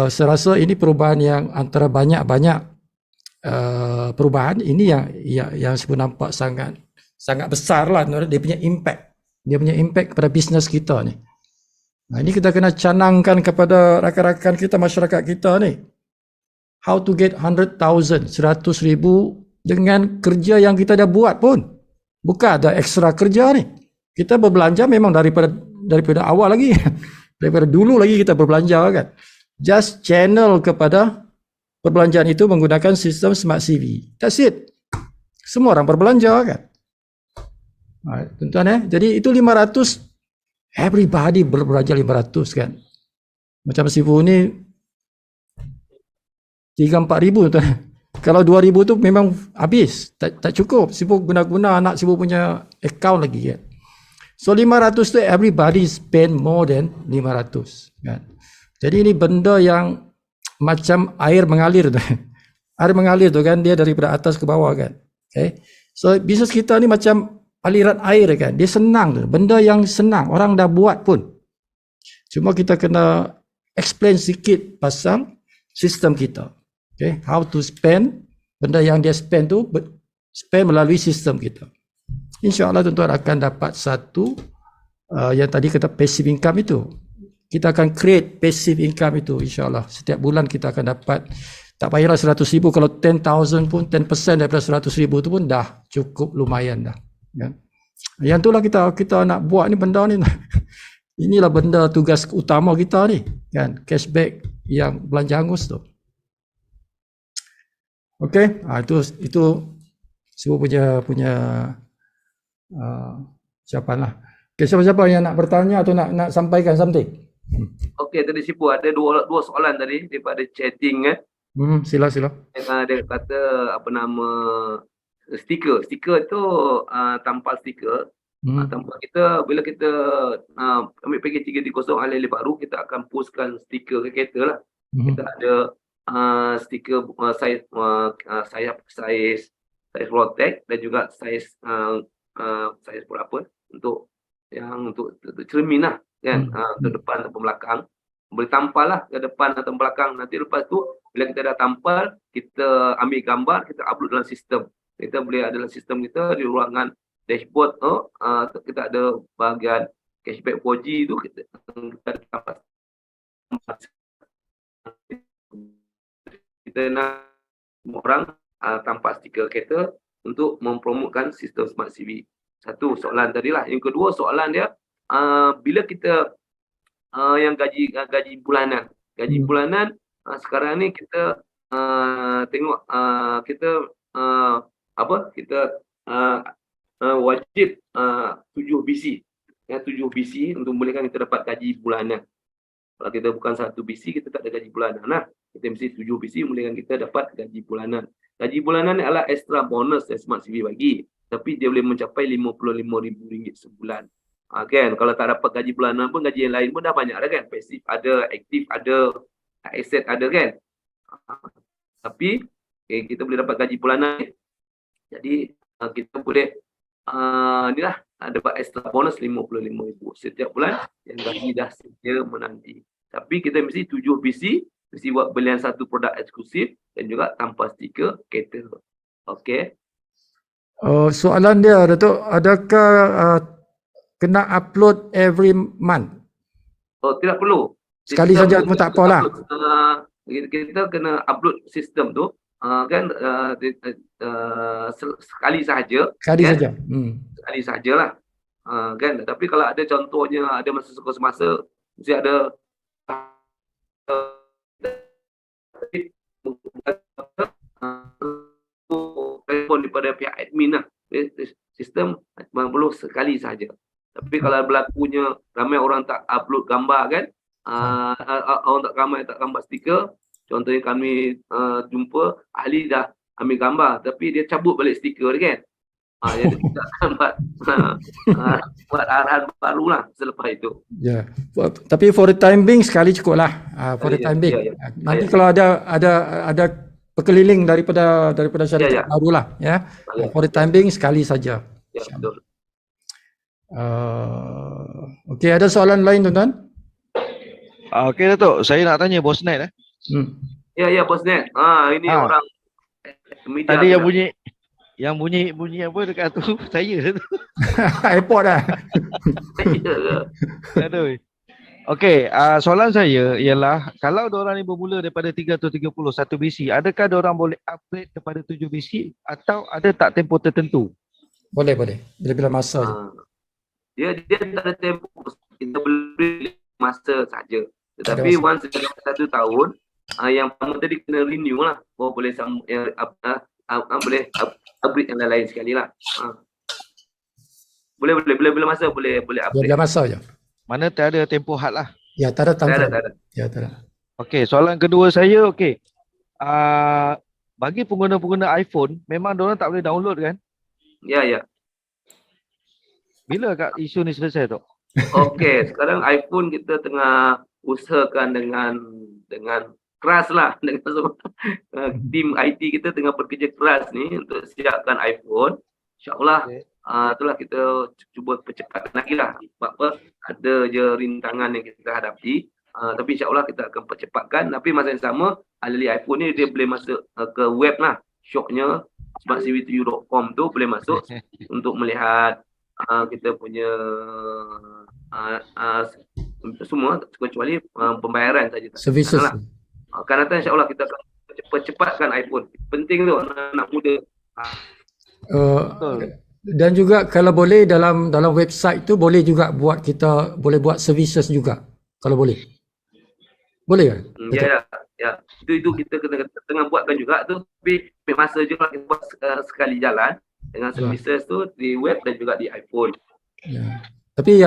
Speaker 1: Saya rasa ini perubahan yang antara banyak-banyak perubahan ini yang sebenarnya nampak sangat besar lah dia punya impact kepada bisnes kita ni. Ini kita kena canangkan kepada rakan-rakan kita, masyarakat kita ni, how to get 100,000, 100,000 dengan kerja yang kita dah buat pun, bukan ada ekstra kerja ni. Kita berbelanja memang daripada awal lagi daripada dulu lagi kita berbelanja kan. Just channel kepada perbelanjaan itu menggunakan sistem Smart CV. That's it. Semua orang berbelanja kan. Tuan-tuan jadi itu 500, everybody berbelanja 500 kan. Macam Sifu ni 3-4 ribu tuan. Kalau 2,000 tu memang habis, tak cukup. Sibuk guna-guna, anak sibuk punya account lagi kan. So 500 tu everybody spend more than 500 kan. Jadi ini benda yang macam air mengalir tu. Air mengalir tu kan, dia daripada atas ke bawah kan. Okay. So bisnes kita ni macam aliran air kan. Dia senang tu. Benda yang senang, orang dah buat pun. Cuma kita kena explain sikit pasal sistem kita. Okay. How to spend, benda yang dia spend tu spend melalui sistem kita. InsyaAllah tuan-tuan akan dapat satu yang tadi kata passive income itu. Kita akan create passive income itu insyaAllah. Setiap bulan kita akan dapat, tak payahlah 100,000, kalau 10,000 pun 10% daripada 100,000 tu pun dah cukup lumayan dah. Kan? Yang itulah kita nak buat ni benda ni. Inilah benda tugas utama kita ni. Kan? Cashback yang belanja hangus tu. Okey, itu semua punya ucapan lah. Okay, siapa-siapa yang nak bertanya atau nak sampaikan something?
Speaker 2: Okey, tadi Sipu ada dua soalan tadi daripada chatting kan.
Speaker 1: Sila.
Speaker 2: Dia kata apa nama stiker. Stiker tu tampal stiker. Tanpa kita, bila kita ambil package 330 alih-alih baru, kita akan postkan stiker ke kereta lah. Kita ada stiker sayap saiz protect dan juga saiz berapa untuk cermin lah kan, untuk depan atau belakang. Boleh tampal lah ke depan atau belakang. Nanti lepas tu bila kita dah tampal, kita ambil gambar, kita upload dalam sistem. Kita boleh ada dalam sistem kita di ruangan dashboard tu, kita ada bahagian cashback 4G tu, kita dapat kita nak semua orang tanpa stiker kereta untuk mempromotkan sistem Smart CV. Satu soalan tadi lah. Yang kedua soalan dia, bila kita yang gaji bulanan. Gaji bulanan sekarang ni kita tengok kita wajib 7 BC. Ya, 7 BC untuk membolehkan kita dapat gaji bulanan. Kalau kita bukan 1 BC, kita tak ada gaji bulanan lah. Kita mesti 7 BC membolehkan kita dapat gaji bulanan. Gaji bulanan ni adalah extra bonus yang Smart CV bagi. Tapi dia boleh mencapai RM55,000 sebulan. Kan? Kalau tak dapat gaji bulanan pun, gaji yang lain pun dah banyak dah kan. Pasif ada, aktif ada, aset ada kan. Tapi kita boleh dapat gaji bulanan. Jadi kita boleh inilah dapat extra bonus RM55,000 setiap bulan yang gaji dah sedia menanti. Tapi kita mesti 7 BC, mesti buat belian satu produk eksklusif dan juga tanpa stiker kereta. Okey.
Speaker 1: Soalan dia Datuk, adakah kena upload every month?
Speaker 2: Oh, tidak perlu.
Speaker 1: Sekali saja pun tak apalah.
Speaker 2: Kita kena upload sistem tu kan sekali sahaja.
Speaker 1: Sekali
Speaker 2: kan?
Speaker 1: saja.
Speaker 2: Sekali sajalah. Kan, tapi kalau ada contohnya ada masa semasa mesti ada telefon daripada pihak admin lah. Sistem perlu sekali saja. Tapi kalau berlakunya ramai orang tak upload gambar kan, orang tak gambar stiker. Contohnya kami jumpa ahli dah ambil gambar tapi dia cabut balik stiker dia kan. Jadi kita akan buat arahan baru lah selepas itu.
Speaker 1: Ya. Tapi for the time being sekali cukup lah. For the time being. Nanti kalau ada berkeliling daripada syarikat baru lah. Ya. For the time being sekali saja.
Speaker 2: Ya, betul.
Speaker 1: Okey, ada soalan lain tuan-tuan?
Speaker 3: Okey Datuk, saya nak tanya Bosnet .
Speaker 2: Ya Bosnet. Ini orang media
Speaker 3: tadi yang bunyi apa dekat tu saya tu.
Speaker 1: Airport dah.
Speaker 3: Aduh. Okey, soalan saya ialah kalau diorang ni bermula daripada 330 1 BC, adakah diorang boleh upgrade kepada 7 BC atau ada tak tempoh tertentu?
Speaker 1: Boleh. Bila-bila masa je.
Speaker 2: Dia tak ada tempoh, kita beli masa saja. Tetapi once dalam 1 tahun, yang pertama tadi kena renew lah. Boleh boleh upgrade yang lain sekali lah. Boleh bila masa boleh upgrade.
Speaker 1: Bila masa je.
Speaker 3: Mana tak ada tempoh had lah.
Speaker 1: Ya, tak ada.
Speaker 2: Tak ada.
Speaker 1: Ya, tak ada.
Speaker 3: Okey, soalan kedua saya okey. bagi pengguna-pengguna iPhone, memang diorang tak boleh download kan?
Speaker 2: Ya.
Speaker 3: Bila kat isu ni selesai tu?
Speaker 2: Okey, sekarang iPhone kita tengah usahakan dengan keras lah dengan semua tim IT kita tengah bekerja keras ni untuk siapkan iPhone. InsyaAllah itulah kita cuba percepatkan lagi lah. Sebab apa, ada je rintangan yang kita hadapi. Tapi insyaAllah kita akan percepatkan. Tapi masa yang sama, ahli iPhone ni dia boleh masuk ke web lah. Shopnya smartcv7.com tu boleh masuk untuk melihat kita punya semua kecuali pembayaran saja.
Speaker 1: Services.
Speaker 2: Akan datang insyaAllah kita akan percepatkan iPhone. Penting tu anak muda.
Speaker 1: Dan juga kalau boleh dalam website tu boleh juga kita boleh buat services juga kalau boleh. Boleh kan?
Speaker 2: Ya. Itu kita tengah buatkan juga tu, tapi ambil masa je lah kita buat sekali jalan dengan services tu di web dan juga di iPhone.
Speaker 1: Ya. Tapi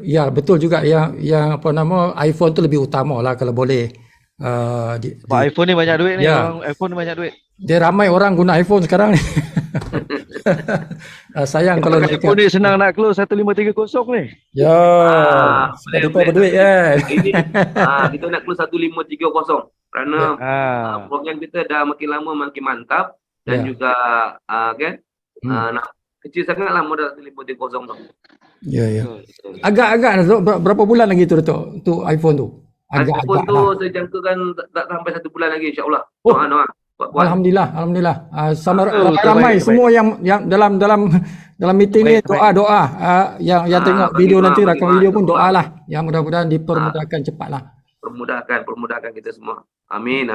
Speaker 1: ya betul juga yang apa nama iPhone tu lebih utama lah kalau boleh.
Speaker 3: Sebab iPhone ni banyak duit ni,
Speaker 1: Ya.
Speaker 3: orang iPhone ni banyak duit.
Speaker 1: Dia ramai orang guna iPhone sekarang ni. Sayang kalau
Speaker 3: iPhone ni senang nak close 1530 ni.
Speaker 1: Ya. Sebab berduit kan.
Speaker 2: Ini kita nak close 1530 kerana program kita dah makin lama makin mantap dan juga kan nak kecil sangatlah modal 1530 tu.
Speaker 1: Ya. Agak-agak berapa bulan lagi tu Dato' untuk iPhone tu?
Speaker 2: iPhone tu
Speaker 1: Agak-agak.
Speaker 2: saya jangkakan tak sampai 1 bulan lagi insya-Allah.
Speaker 1: Oh.
Speaker 2: Alhamdulillah.
Speaker 1: Alhamdulillah. Sama ramai semua yang dalam meeting ni doa. Yang tengok video nanti rakam video pun doalah. Yang mudah-mudahan dipermudahkan cepatlah.
Speaker 2: Permudahkan kita semua. Amin.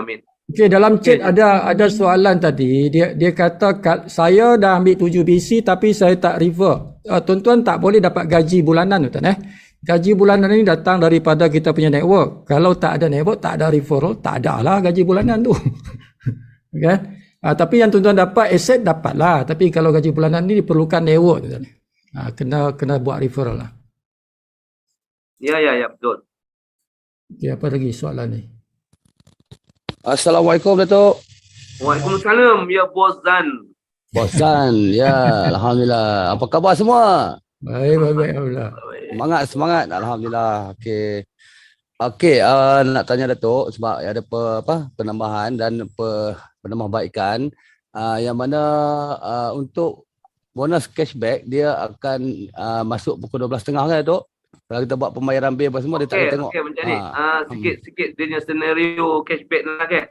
Speaker 1: Okey, dalam chat ada soalan tadi. Dia kata saya dah ambil 7 BC tapi saya tak refer. Tuan-tuan tak boleh dapat gaji bulanan tu tuan Gaji bulanan ni datang daripada kita punya network. Kalau tak ada network, tak ada referral, tak ada lah gaji bulanan tu. Okay? Tapi yang tuan-tuan dapat aset dapatlah. Tapi kalau gaji bulanan ni diperlukan network tu kena buat referral lah.
Speaker 2: Ya betul.
Speaker 1: Okey, apa lagi soalan ni?
Speaker 4: Assalamualaikum Dato'.
Speaker 2: Waalaikumsalam ya Bos Zan.
Speaker 4: Bosan, ya, alhamdulillah. Apa khabar semua?
Speaker 1: Baik, alhamdulillah.
Speaker 4: Semangat, alhamdulillah. Okey, nak tanya Dato' sebab ada penambahan dan penambahbaikan yang mana untuk bonus cashback dia akan masuk pukul 12.30 kan Dato'? Kalau kita buat pembayaran bil apa semua dia tak boleh tengok.
Speaker 2: Okey macam ni. Sikit dia punya senario cashback lah kan.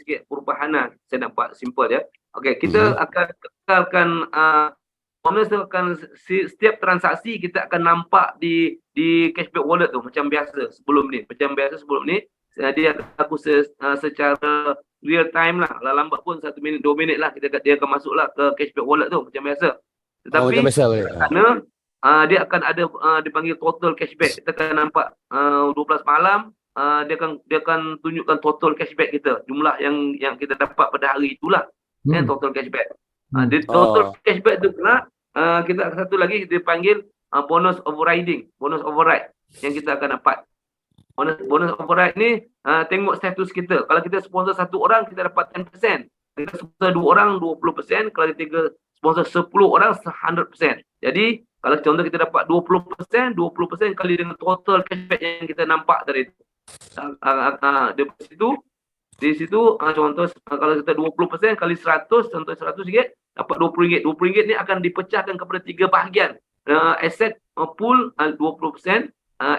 Speaker 2: Sikit perubahan lah. Saya nak buat simple je. Okey, kita akan kekalkan bonus tu akan setiap transaksi kita akan nampak di cashback wallet tu macam biasa sebelum ni. Dia aku secara real time lah. Lambat pun 1 minit 2 minit lah dia akan masuk lah ke cashback wallet tu macam biasa. Tetapi
Speaker 4: macam biasa
Speaker 2: kerana dia akan ada dipanggil total cashback. Kita akan nampak 12 malam dia akan tunjukkan total cashback kita. Jumlah yang kita dapat pada hari itulah. Total cashback. Total cashback tu pula kita satu lagi dipanggil bonus overriding, bonus override yang kita akan dapat. Bonus override ni tengok status kita. Kalau kita sponsor 1 orang kita dapat 10%. Kita sponsor 2 orang 20%, kalau kita sponsor 10 orang 100%. Jadi kalau contoh kita dapat 20% kali dengan total cashback yang kita nampak tadi itu. Di situ contoh kalau kita 20% kali 100, contoh RM100 dapat RM20. RM20 ni akan dipecahkan kepada 3 bahagian. Asset pool 20%,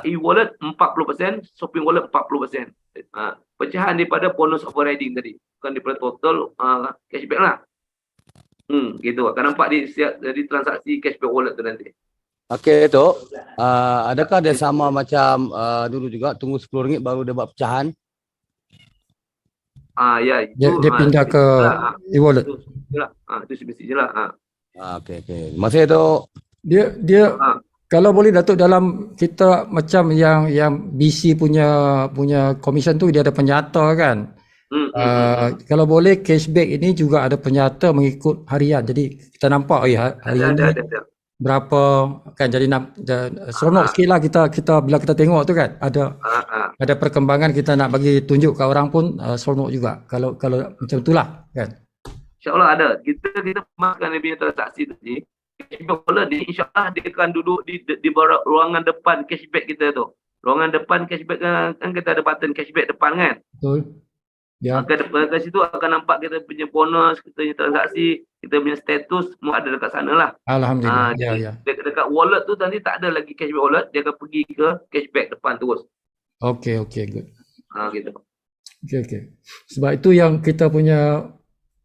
Speaker 2: e-wallet 40%, shopping wallet 40%. Pecahan daripada bonus overriding tadi, bukan daripada total cashback lah. Gitu akan nampak di transaksi cashback wallet tu nanti.
Speaker 4: Okey Dato', adakah dia sama macam dulu juga tunggu RM10 baru dia buat pecahan?
Speaker 2: Ya itu
Speaker 1: Dia pindah ke e-wallet.
Speaker 2: Itu semestinya lah.
Speaker 4: Okey. Masih Dato'.
Speaker 1: Dia kalau boleh Datuk dalam kita macam yang BC punya commission tu dia ada penyata kan. Kalau boleh cashback ini juga ada penyata mengikut harian. Jadi kita nampak hari ini berapa kan, jadi seronok sikit lah kita bila kita tengok tu kan, ada perkembangan, kita nak bagi tunjuk ke orang pun seronok juga kalau macam itulah kan.
Speaker 2: InsyaAllah ada. Kita masukkan dia punya transaksi tadi. Cashback wallet ni insyaAllah dia akan duduk di ruangan depan cashback kita tu. Ruangan depan cashback kan kita ada button cashback depan kan.
Speaker 1: Betul. Ya.
Speaker 2: Maka dekat situ akan nampak kita punya bonus, kita punya transaksi, kita punya status, semua ada dekat sana lah.
Speaker 1: Alhamdulillah.
Speaker 2: Dekat wallet tu nanti tak ada lagi cashback wallet, dia akan pergi ke cashback depan terus.
Speaker 1: Okay, good.
Speaker 2: Gitu.
Speaker 1: Okay. Sebab itu yang kita punya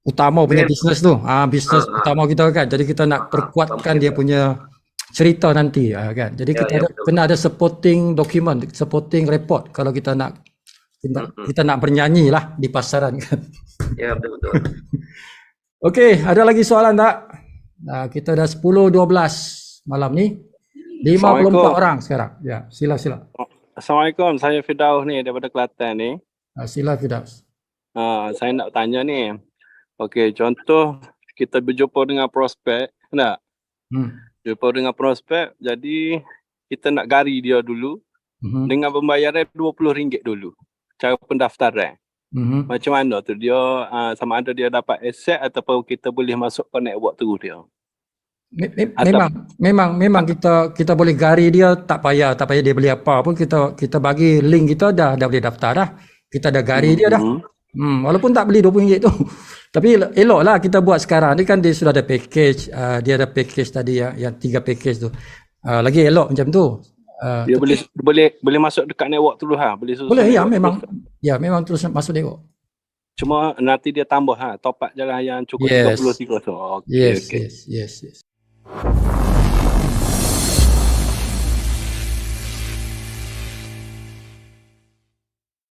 Speaker 1: utama punya bisnes tu. Bisnes utama kita kan. Jadi kita nak perkuatkan dia punya cerita nanti kan. Jadi kita kena ada supporting document, supporting report kalau kita nak bernyanyi lah di pasaran kan.
Speaker 2: Ya, betul.
Speaker 1: Okey, ada lagi soalan tak? Kita dah 10-12 malam ni. 54 orang sekarang. Ya, sila.
Speaker 5: Assalamualaikum, saya Firdaus ni daripada Kelantan ni.
Speaker 1: Sila Firdaus.
Speaker 5: Saya nak tanya ni. Okey, contoh kita berjumpa dengan prospek, tak? Jumpa dengan prospek, jadi kita nak gari dia dulu dengan pembayaran RM20 dulu. Cara pendaftaran. Macam mana tu dia, sama ada dia dapat aset ataupun kita boleh masuk ke network terus dia.
Speaker 1: Memang kita boleh gari dia, tak payah dia beli apa pun, kita bagi link kita dah boleh daftar dah. Kita dah gari dia dah. Walaupun tak beli RM20 tu. Tapi eloklah kita buat sekarang ni kan, dia sudah ada package, dia ada package tadi yang 3 package tu. Lagi elok macam tu.
Speaker 5: Dia boleh masuk dekat network terus boleh
Speaker 1: memang terus masuk network.
Speaker 5: Cuma nanti dia tambah top up je lah yang cukup 33 tu.
Speaker 1: Yes.